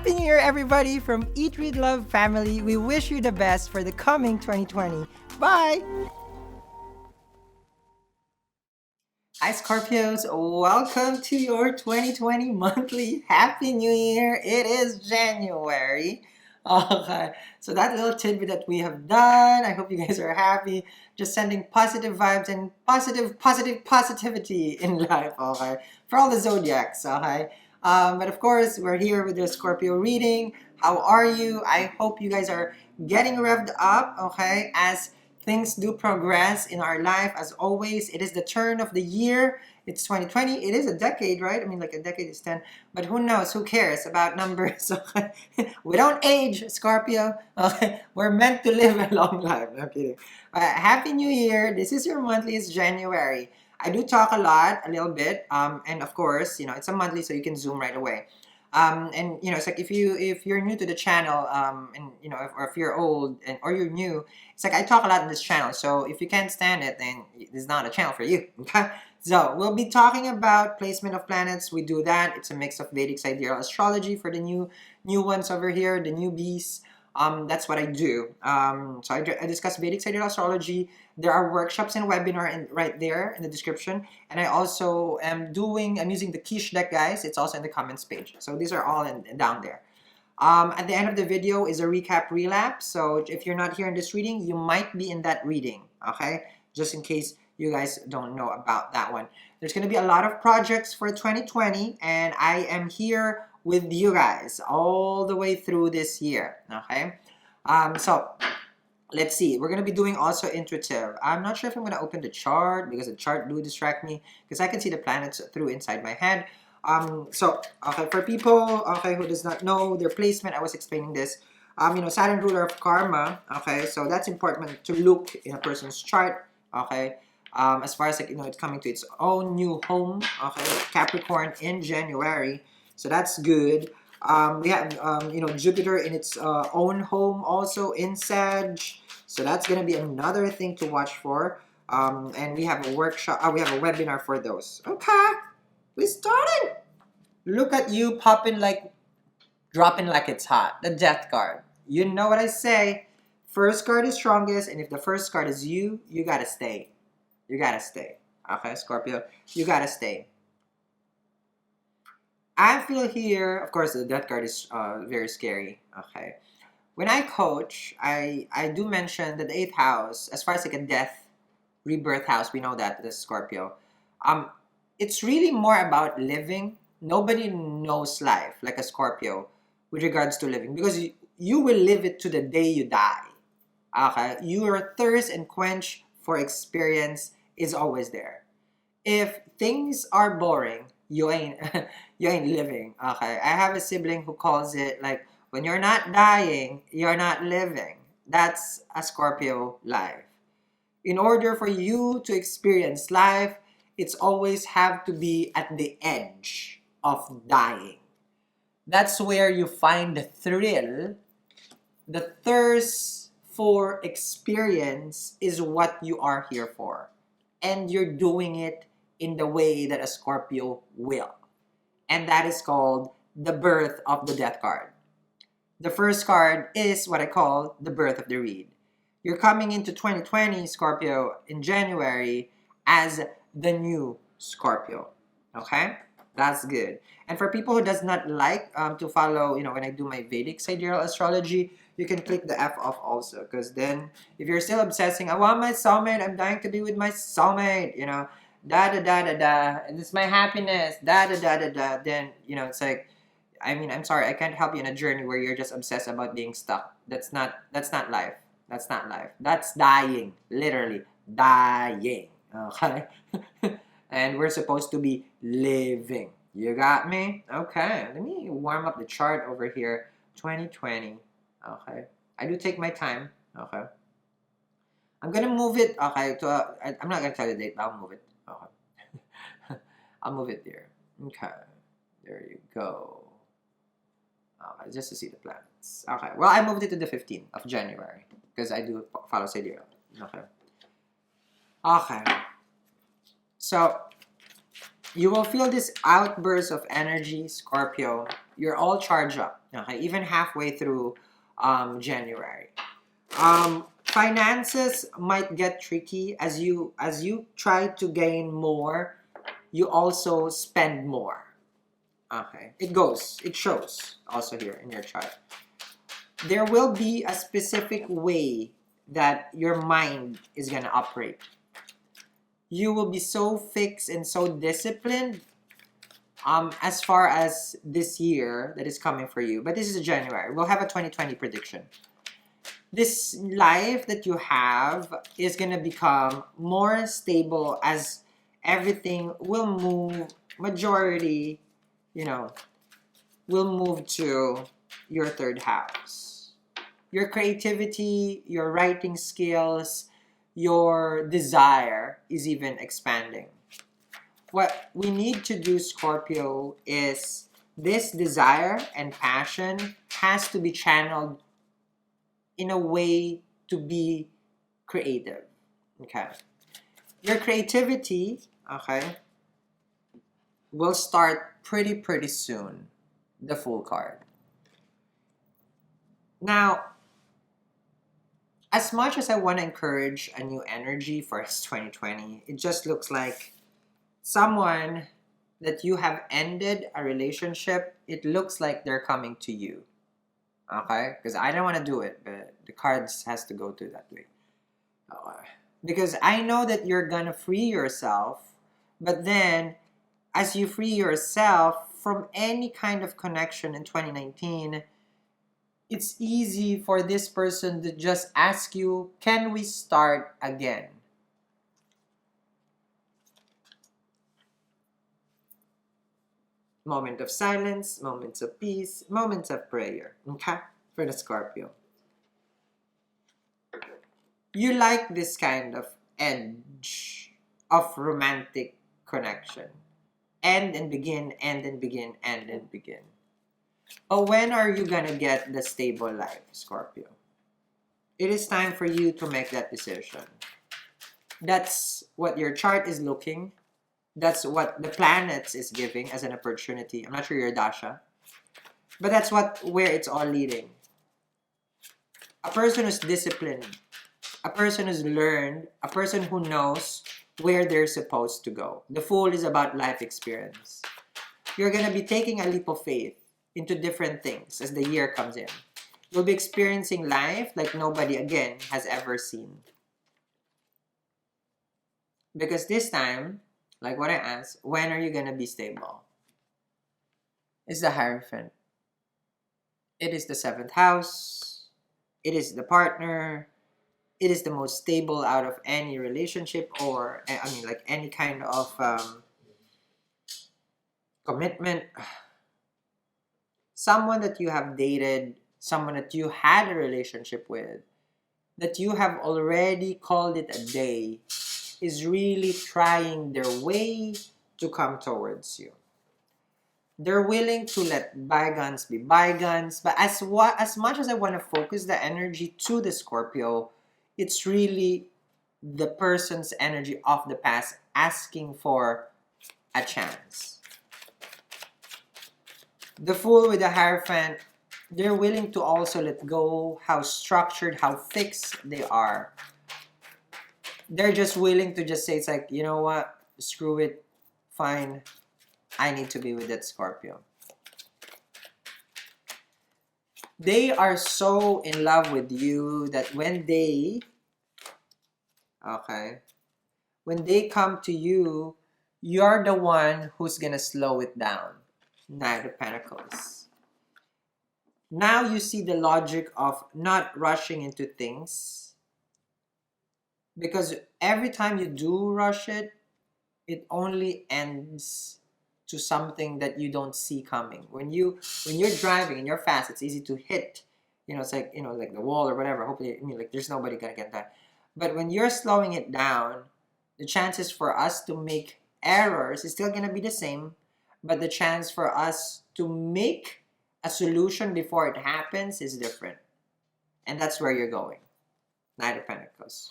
Happy New Year, everybody, from Eat, Read, Love family. We wish you the best for the coming 2020. Bye! Hi, Scorpios. Welcome to your 2020 monthly Happy New Year. It is January. Okay, so that little tidbit that we have done, I hope you guys are happy. Just sending positive vibes and positivity in life, okay? For all the zodiacs, okay? But of course, we're here with the Scorpio reading. How are you? I hope you guys are getting revved up, okay? As things do progress in our life. As always, it is the turn of the year. It's 2020. It is a decade, right? I mean, like a decade is 10. But who knows? Who cares about numbers? Okay? We don't age, Scorpio. Okay? We're meant to live a long life. No kidding. Happy New Year. This is your monthly. It's January. I do talk a lot, a little bit. And of course, it's a monthly, so you can zoom right away. And it's like if you're new to the channel, and if you're old or you're new, it's like I talk a lot in this channel. So if you can't stand it, then it's not a channel for you. Okay. So we'll be talking about placement of planets. We do that. It's a mix of Vedic sidereal astrology for the new ones over here, the newbies. That's what I do. So I discuss Vedic sidereal astrology. There are workshops and webinar right there in the description. And I also I'm using the quiche deck, guys. It's also in the comments page. So these are all down there. At the end of the video is a recap relapse. So if you're not here in this reading, you might be in that reading. Okay? Just in case you guys don't know about that one. There's going to be a lot of projects for 2020. And I am here with you guys all the way through this year. Okay? So let's see. We're going to be doing also intuitive. I'm not sure if I'm going to open the chart because the chart do distract me because I can see the planets through inside my head. So, okay, for people, okay, who does not know their placement, I was explaining this. Saturn ruler of karma, okay, so that's important to look in a person's chart, okay, as far as, like, it's coming to its own new home, okay, Capricorn in January, so that's good. We have, Jupiter in its own home also in Sag, so that's going to be another thing to watch for. And we have a workshop, we have a webinar for those. Okay, we started. Look at you dropping like it's hot. The death card. You know what I say. First card is strongest, and if the first card is you gotta stay. You gotta stay. Okay, Scorpio, you gotta stay. I feel here, of course, the death card is very scary. Okay. When I coach, I do mention that the 8th house, as far as like a death, rebirth house, we know that, the Scorpio. It's really more about living. Nobody knows life like a Scorpio with regards to living because you will live it to the day you die. Okay? Your thirst and quench for experience is always there. If things are boring, you ain't living. Okay? I have a sibling who calls it like when you're not dying, you're not living. That's a Scorpio life. In order for you to experience life, it's always have to be at the edge of dying. That's where you find the thrill. The thirst for experience is what you are here for. And you're doing it in the way that a Scorpio will. And that is called the birth of the death card. The first card is what I call the birth of the reed. You're coming into 2020, Scorpio, in January as the new Scorpio. Okay? That's good. And for people who does not like to follow, when I do my Vedic sidereal astrology, you can click the F off also. Because then, if you're still obsessing, I want my soulmate, I'm dying to be with my soulmate, da-da-da-da-da, and it's my happiness, da-da-da-da-da, then, it's like, I'm sorry, I can't help you in a journey where you're just obsessed about being stuck. That's not life. That's not life. That's dying. Literally, dying. Okay? And we're supposed to be living. You got me? Okay. Let me warm up the chart over here. 2020. Okay. I do take my time. Okay. I'm gonna move it. Okay. I'm not gonna tell you the date. I'll move it. Okay. I'll move it there. Okay. There you go. Okay, just to see the planets. Okay. Well, I moved it to the 15th of January because I do follow sidereal. Okay. Okay. So, You will feel this outburst of energy, Scorpio. You're all charged up, okay? Even halfway through January. Finances might get tricky as you try to gain more. You also spend more. Okay, it shows also here in your chart. There will be a specific way that your mind is gonna operate. You will be so fixed and so disciplined as far as this year that is coming for you. But this is January. We'll have a 2020 prediction. This life that you have is gonna become more stable as everything will move, majority, you know, will move to your third house. Your creativity, your writing skills, your desire is even expanding. What we need to do, Scorpio, is this desire and passion has to be channeled in a way to be creative. Okay. Your creativity, okay, will start pretty soon. The Fool card. Now, as much as I want to encourage a new energy for 2020, it just looks like someone that you have ended a relationship, it looks like they're coming to you. Okay? Because I don't want to do it, but the cards has to go to that way. Okay. Because I know that you're gonna free yourself, but then as you free yourself from any kind of connection in 2019, it's easy for this person to just ask you, can we start again? Moment of silence, moments of peace, moments of prayer. Okay? For the Scorpio. You like this kind of edge of romantic connection. End and begin, end and begin, end and begin. But when are you gonna get the stable life, Scorpio? It is time for you to make that decision. That's what your chart is looking. That's what the planets is giving as an opportunity. I'm not sure your dasha, but that's where it's all leading. A person who's disciplined, a person who's learned, a person who knows where they're supposed to go. The Fool is about life experience. You're gonna be taking a leap of faith into different things as the year comes in. You'll be experiencing life like nobody again has ever seen. Because this time, like what I asked, when are you gonna be stable? It's the Hierophant. It is the 7th house. It is the partner. It is the most stable out of any relationship or, I mean, like any kind of commitment. Someone that you have dated, someone that you had a relationship with, that you have already called it a day, is really trying their way to come towards you. They're willing to let bygones be bygones, but as much as I want to focus the energy to the Scorpio, it's really the person's energy of the past asking for a chance. The Fool with the Hierophant, they're willing to also let go how structured, how fixed they are. They're just willing to just say, it's like, you know what, screw it, fine, I need to be with that Scorpio. They are so in love with you that when they come to you, you're the one who's gonna slow it down. Knight of Pentacles. Now you see the logic of not rushing into things, because every time you do rush it, it only ends to something that you don't see coming. When you're driving and you're fast, it's easy to hit, it's like, like the wall or whatever. Hopefully, like there's nobody gonna get that. But when you're slowing it down, the chances for us to make errors is still gonna be the same, but the chance for us to make a solution before it happens is different. And that's where you're going. Knight of Pentacles.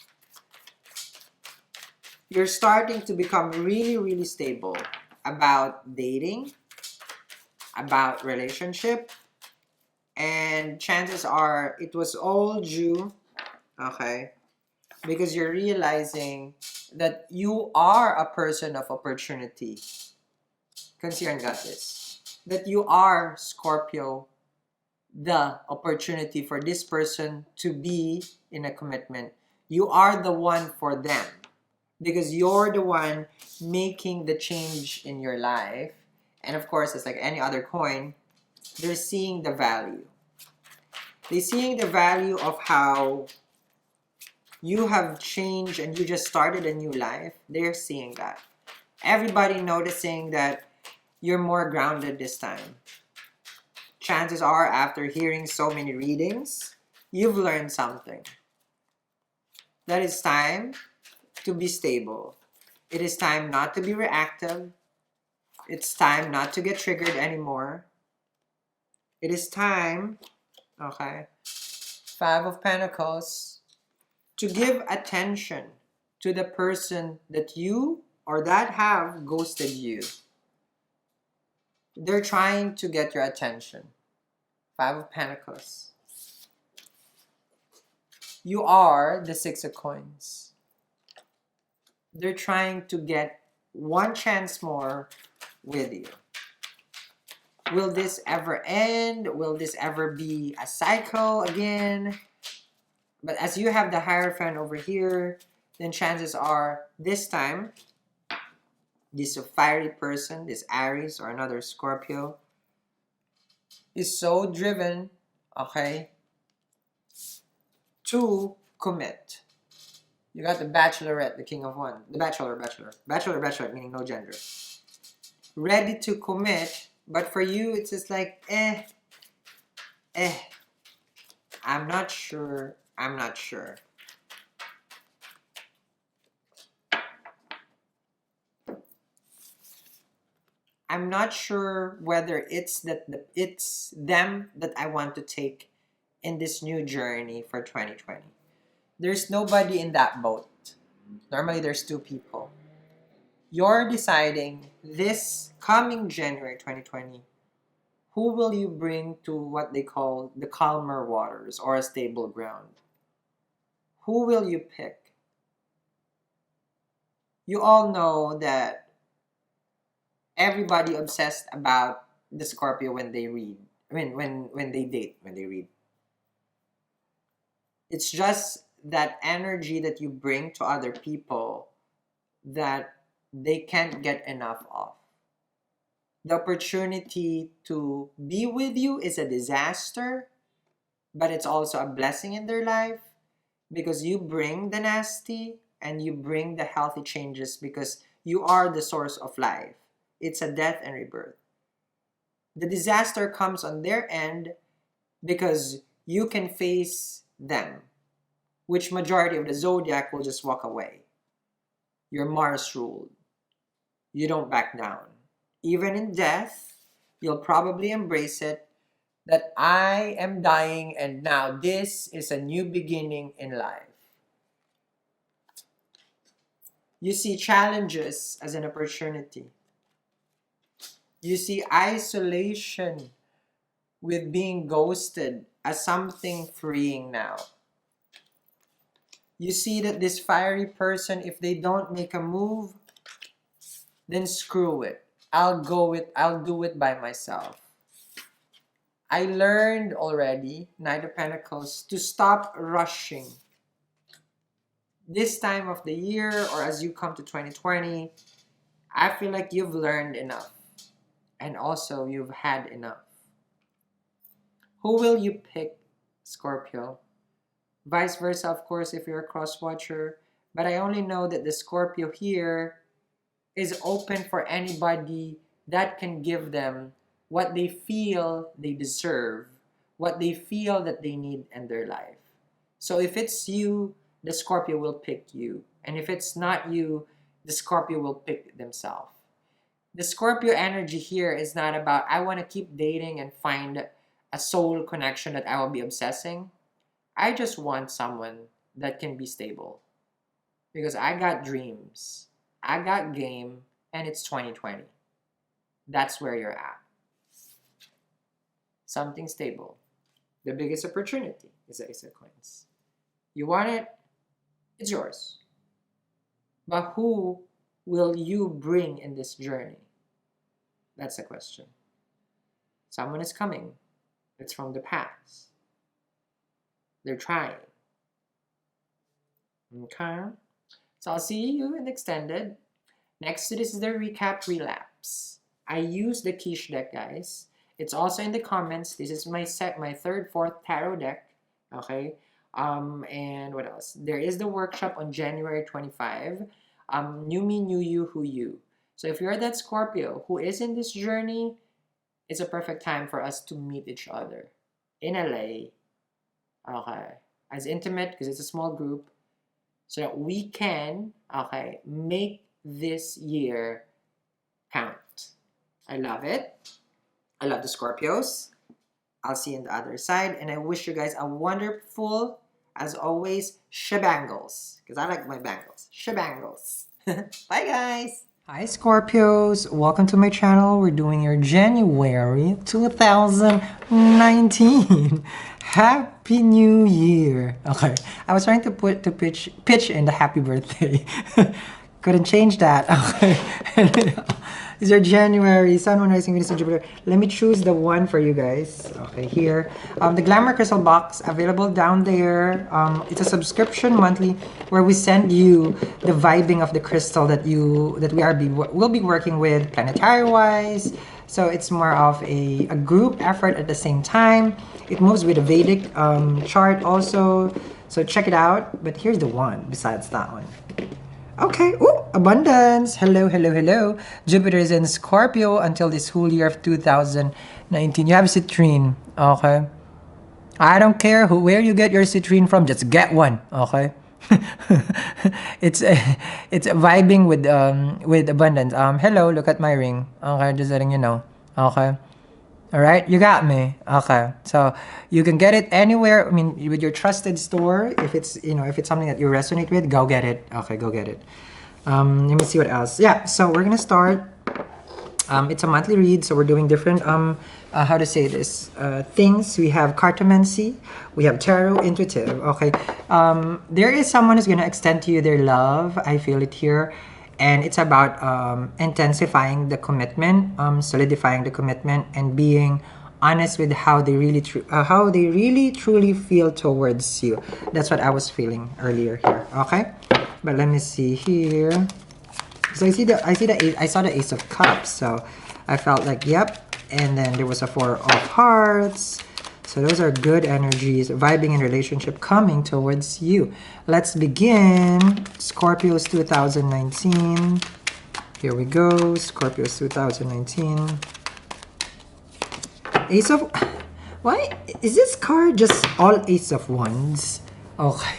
You're starting to become really stable. about dating, about relationship, and chances are it was all due, okay, because you're realizing that you are a person of opportunity. Consider and got this. That you are, Scorpio, the opportunity for this person to be in a commitment. You are the one for them because you're the one making the change in your life. And of course, it's like any other coin, they're seeing the value. They're seeing the value of how you have changed and you just started a new life. They're seeing that. Everybody noticing that you're more grounded this time. Chances are, after hearing so many readings, you've learned something. That it's time to be stable. It is time not to be reactive. It's time not to get triggered anymore. It is time, okay, Five of Pentacles, to give attention to the person that you or that have ghosted you. They're trying to get your attention. Five of Pentacles. You are the Six of Coins. They're trying to get one chance more with you. Will this ever end? Will this ever be a cycle again? But as you have the Hierophant over here, then chances are this time, this fiery person, this Aries or another Scorpio, is so driven, okay, to commit. You got the Bachelorette, the King of Wands. The Bachelor, meaning no gender. Ready to commit, but for you, it's just like, I'm not sure. I'm not sure whether it's it's them that I want to take in this new journey for 2020. There's nobody in that boat. Normally, there's two people. You're deciding this coming January 2020, who will you bring to what they call the calmer waters or a stable ground? Who will you pick? You all know that everybody obsessed about the Scorpio when they read. When they date, when they read. It's just that energy that you bring to other people that they can't get enough of. The opportunity to be with you is a disaster, but it's also a blessing in their life because you bring the nasty and you bring the healthy changes because you are the source of life. It's a death and rebirth. The disaster comes on their end because you can face them, which majority of the zodiac will just walk away. You're Mars ruled. You don't back down. Even in death, you'll probably embrace it that I am dying and now this is a new beginning in life. You see challenges as an opportunity. You see isolation with being ghosted as something freeing now. You see that this fiery person, if they don't make a move, then screw it. I'll do it by myself. I learned already, Knight of Pentacles, to stop rushing. This time of the year, or as you come to 2020, I feel like you've learned enough. And also, you've had enough. Who will you pick, Scorpio? Vice versa, of course, if you're a cross-watcher. But I only know that the Scorpio here is open for anybody that can give them what they feel they deserve, what they feel that they need in their life. So if it's you, the Scorpio will pick you. And if it's not you, the Scorpio will pick themselves. The Scorpio energy here is not about, I want to keep dating and find a soul connection that I will be obsessing. I just want someone that can be stable. Because I got dreams. I got game, and it's 2020. That's where you're at. Something stable. The biggest opportunity is the Ace of Coins. You want it, it's yours. But who will you bring in this journey? That's the question. Someone is coming. It's from the past. They're trying. Okay? So I'll see you in extended. Next to this is the recap relapse. I use the quiche deck, guys. It's also in the comments. This is my third, fourth tarot deck. Okay. And what else? There is the workshop on January 25. New me, new you, who you. So if you're that Scorpio who is in this journey, it's a perfect time for us to meet each other in LA. Okay. As intimate, because it's a small group, so that we can, okay, make this year count. I love it. I love the Scorpios. I'll see you on the other side. And I wish you guys a wonderful, as always, shebangles. Because I like my bangles. Shebangles. Bye, guys. Hi, Scorpios. Welcome to my channel. We're doing your January 2019. Happy New Year. Okay. I was trying to pitch in the happy birthday. Couldn't change that. Okay. These are January, Sun, Moon, Rising, Venus, and Jupiter. Let me choose the one for you guys. Okay, here. The Glamour Crystal Box, available down there. It's a subscription monthly where we send you the vibing of the crystal that we'll be working with planetary-wise. So it's more of a group effort at the same time. It moves with a Vedic chart also. So check it out. But here's the one besides that one. Okay, oh, abundance. Hello, hello, hello. Jupiter is in Scorpio until this whole year of 2019. You have citrine, okay? I don't care where you get your citrine from, just get one, okay? it's vibing with abundance. Hello, look at my ring. Okay, just letting you know. Okay. All right, you got me. Okay, so you can get it anywhere. I mean, with your trusted store. If it's something that you resonate with, go get it. Okay, go get it. Let me see what else. Yeah, so we're gonna start. It's a monthly read, so we're doing different how to say this things. We have cartomancy, we have tarot, intuitive. Okay, there is someone who's gonna extend to you their love. I feel it here. And it's about intensifying the commitment, solidifying the commitment, and being honest with how they really truly feel towards you. That's what I was feeling earlier here. Okay, but let me see here. So I saw the Ace of Cups. So I felt like yep. And then there was a Four of Hearts. So those are good energies, vibing in relationship coming towards you. Let's begin. Scorpios 2019. Here we go. Scorpios 2019. Ace of... Why? Is this card just all Ace of Wands? Okay.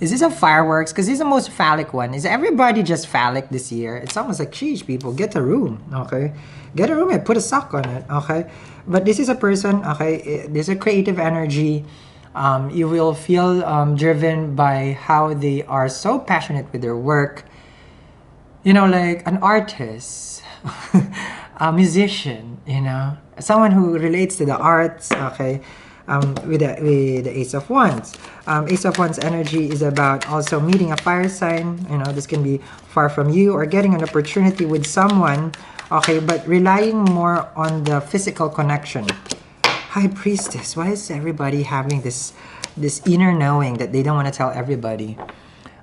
Is this a fireworks? Because this is the most phallic one. Is everybody just phallic this year? It's almost like, sheesh, people, get a room. Okay. Get a room and put a sock on it. Okay. But this is a person, okay, there's a creative energy. You will feel driven by how they are so passionate with their work. You know, like an artist, a musician, you know, someone who relates to the arts, okay, with the Ace of Wands. Ace of Wands energy is about also meeting a fire sign. You know, this can be far from you or getting an opportunity with someone. Okay, but relying more on the physical connection. High Priestess, why is everybody having this inner knowing that they don't want to tell everybody?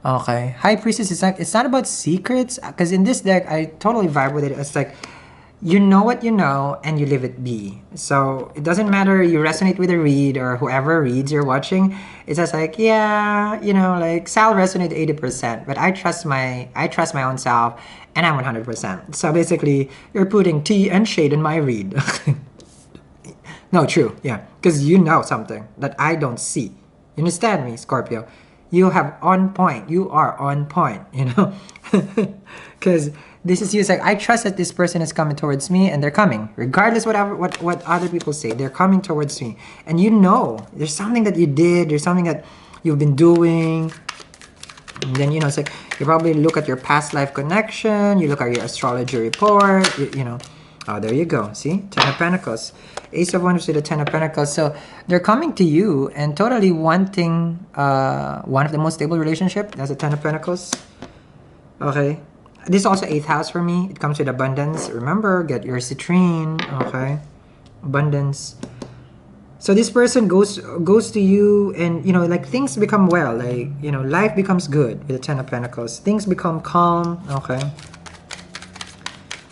Okay, High Priestess, it's not about secrets, because in this deck, I totally vibe with it. It's like, you know what you know, and you leave it be. So it doesn't matter you resonate with a read or whoever reads you're watching. It's just like, yeah, you know, like Sal resonated 80%, but I trust my own self, and I'm 100%. So basically, you're putting tea and shade in my read. No, true, yeah, because you know something that I don't see. You understand me, Scorpio? You have on point. You are on point, you know? Because this is you. It's like, I trust that this person is coming towards me, and they're coming. Regardless what other people say, they're coming towards me. And you know, there's something that you did, there's something that you've been doing. And then, you know, it's like, you probably look at your past life connection, you look at your astrology report, you know, Oh, there you go. See? Ten of Pentacles. Ace of Wands with the Ten of Pentacles. So they're coming to you and totally wanting one of the most stable relationship. That's a Ten of Pentacles. Okay. This is also 8th house for me. It comes with abundance. Remember, get your citrine. Okay. Abundance. So this person goes to you and, you know, like things become well. Like, you know, life becomes good with the Ten of Pentacles. Things become calm. Okay.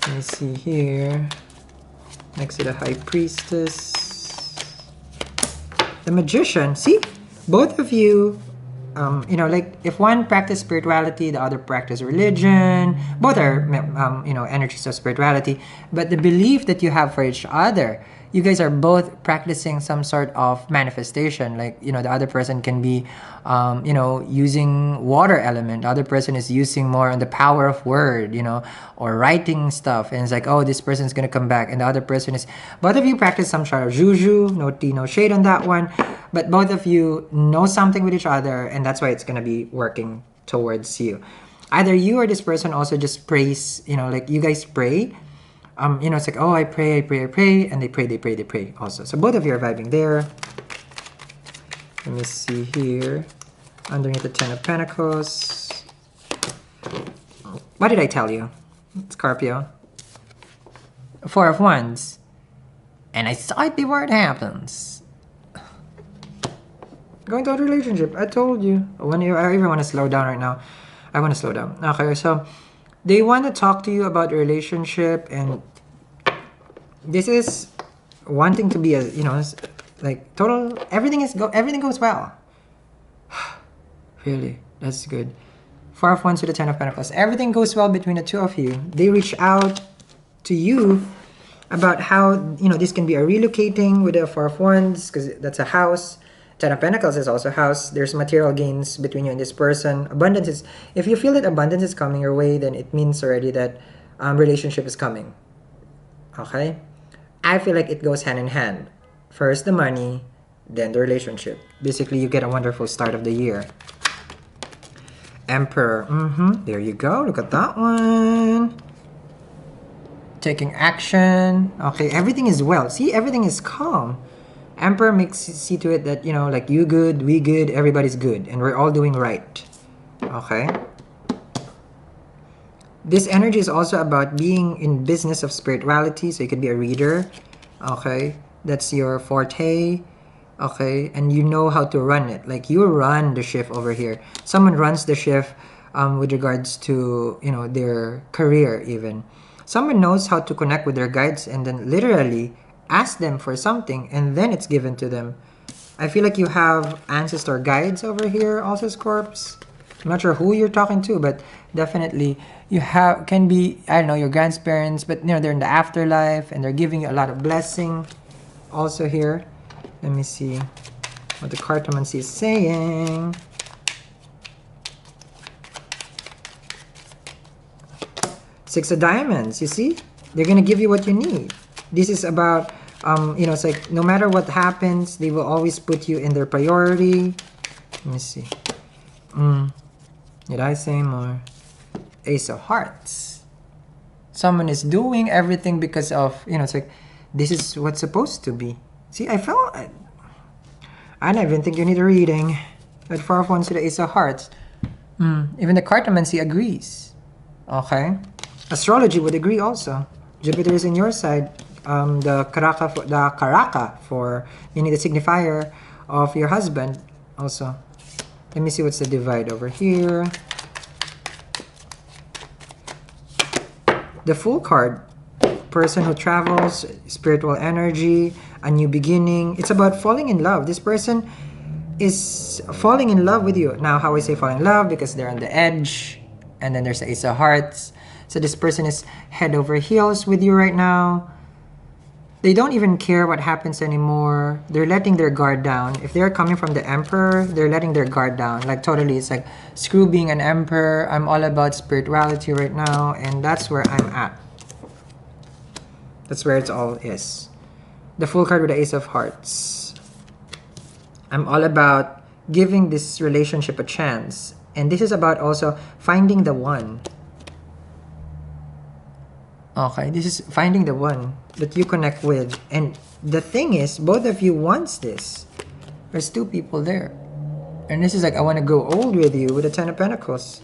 Let me see here. Next to the High Priestess. The Magician. See? Both of you, you know, like if one practice spirituality, the other practice religion. Both are, you know, energies of spirituality. But the belief that you have for each other, you guys are both practicing some sort of manifestation. Like, you know, the other person can be, you know, using water element. The other person is using more on the power of word, you know, or writing stuff. And it's like, oh, this person is going to come back. And the other person is, both of you practice some sort of juju. No tea, no shade on that one. But both of you know something with each other. And that's why it's going to be working towards you. Either you or this person also just prays, you know, like you guys pray. You know, it's like, oh, I pray, and they pray also. So both of you are vibing there. Let me see here. Underneath the Ten of Pentacles. What did I tell you? Scorpio. Four of Wands. And I saw it before it happens. Going to a relationship. I told you. I even want to slow down right now. I want to slow down. Okay, so they want to talk to you about relationship, and this is wanting to be a, you know, like total, everything goes well. Really, that's good. Four of Wands to the Ten of Pentacles. Everything goes well between the two of you. They reach out to you about how, you know, this can be a relocating with the Four of Wands, because that's a house. Ten of Pentacles is also a house. There's material gains between you and this person. Abundance is, if you feel that abundance is coming your way, then it means already that relationship is coming. Okay? I feel like it goes hand in hand. First the money, then the relationship. Basically, you get a wonderful start of the year. Emperor. There you go. Look at that one. Taking action. Okay, everything is well. See, everything is calm. Emperor makes see to it that, you know, like you good, we good, everybody's good, and we're all doing right. Okay? This energy is also about being in business of spirituality, so you could be a reader. Okay? That's your forte. Okay? And you know how to run it. Like, you run the shift over here. Someone runs the shift with regards to, you know, their career even. Someone knows how to connect with their guides and then literally ask them for something, and then it's given to them. I feel like you have ancestor guides over here also, Scorps. I'm not sure who you're talking to, but definitely you have, can be, I don't know, your grandparents, but you know, they're in the afterlife and they're giving you a lot of blessing also here. Let me see what the cartomancy is saying. Six of Diamonds, you see? They're gonna give you what you need. This is about, you know, it's like no matter what happens, they will always put you in their priority. Let me see. Did I say more? Ace of Hearts. Someone is doing everything because of, you know, it's like, this is what's supposed to be. See, I don't even think you need a reading. But Four of Wands to the Ace of Hearts. Even the cartomancy agrees. Okay? Astrology would agree also. Jupiter is in your side. The karaka for, meaning the signifier of your husband also. Let me see what's the divide over here. The Fool card. Person who travels, spiritual energy, a new beginning. It's about falling in love. This person is falling in love with you. Now, how I say falling in love? Because they're on the edge. And then there's the Ace of Hearts. So this person is head over heels with you right now. They don't even care what happens anymore. They're letting their guard down. If they're coming from the Emperor, they're letting their guard down. Like totally, it's like, screw being an Emperor. I'm all about spirituality right now. And that's where I'm at. That's where it all is. The Fool card with the Ace of Hearts. I'm all about giving this relationship a chance. And this is about also finding the one. Okay, this is finding the one that you connect with. And the thing is, both of you wants this. There's two people there. And this is like, I want to go old with you with the Ten of Pentacles.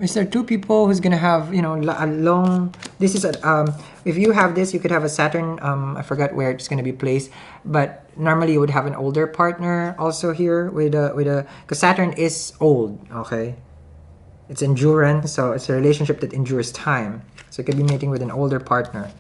Is there two people who's gonna have, you know, a long, this is a, if you have this, you could have a Saturn, I forgot where it's gonna be placed, but normally you would have an older partner also here with a, because Saturn is old, okay? It's endurance, so it's a relationship that endures time. So it could be mating with an older partner.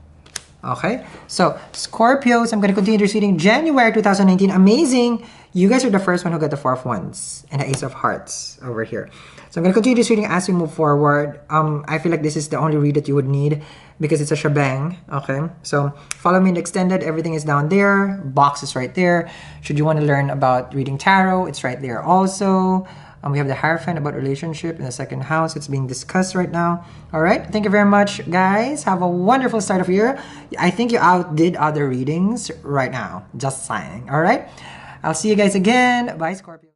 Okay, so Scorpios, I'm going to continue this reading January 2019. Amazing. You guys are the first one who got the 4 of Wands and the Ace of Hearts over here. So I'm going to continue this reading as we move forward. I feel like this is the only read that you would need because it's a shebang. Okay, so follow me in the extended. Everything is down there. Box is right there. Should you want to learn about reading tarot, it's right there also. We have the Hierophant about relationship in the second house. It's being discussed right now. All right. Thank you very much, guys. Have a wonderful start of year. I think you outdid other readings right now. Just saying. All right. I'll see you guys again. Bye, Scorpio.